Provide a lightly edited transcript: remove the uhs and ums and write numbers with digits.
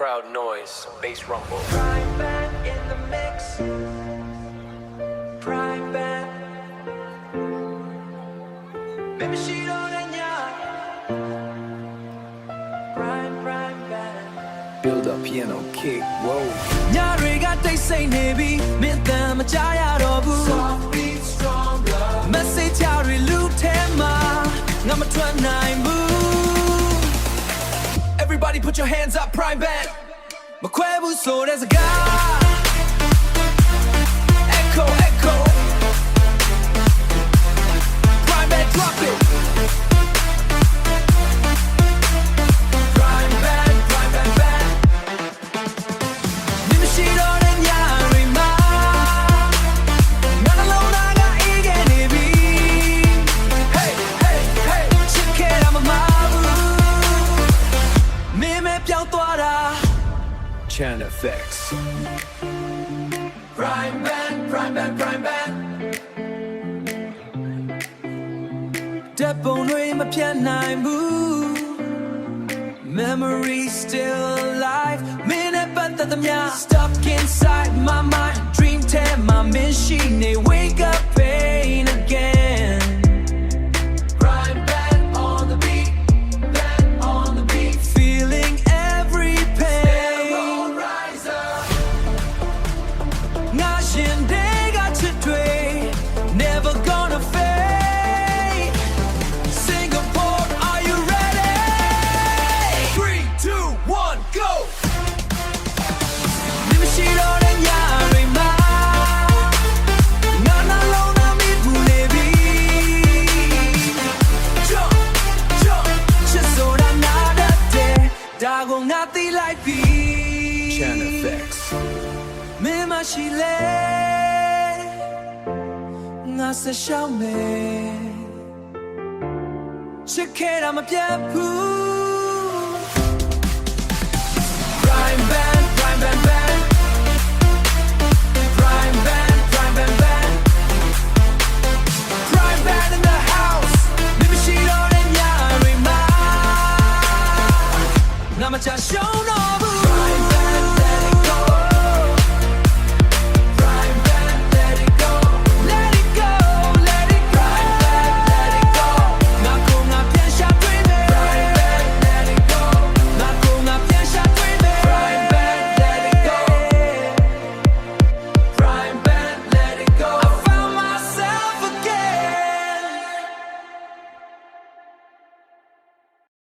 crowd noise, bass rumble. Prime band in the mix. Prime band. Baby, she don't know. Prime band. Build up piano kick, whoa. Nyari got they say navy, meet them a jaya robu. Soft beat, strong love. Message yari lutema, ngama 29 move. Everybody put your hands up, prime band. Makwebu so there's a guy. Echo, echo. Prime band, drop it. Prime band, band. Nimashiro and Yarima. Not alone, I got again, baby. Hey, hey, hey. Check it, I'm a mabu. Mime piao tuara. Channel effects. Prime band. Depot no ma pian nai mu. Memory still alive. Minute but the mya stuck inside my mind. Dream time my machine they wake up pain again. Prime band on the beat. Band on the beat. Feeling every pain. Riser. Ngashin they got to dream. Never gonna fade. Singapore, are you ready? 3, 2, 1, go! Nimashiro and Yarima. Nana lona mi bulebi. Jump, jump. Chisora nada te. Dago ngati like be. Channel effects. Mima shile. Nga se shao me. Check it, I'm a piapu. Prime band. Prime band. Prime band in the house. Nimashiro and Yarima. Namacha show no.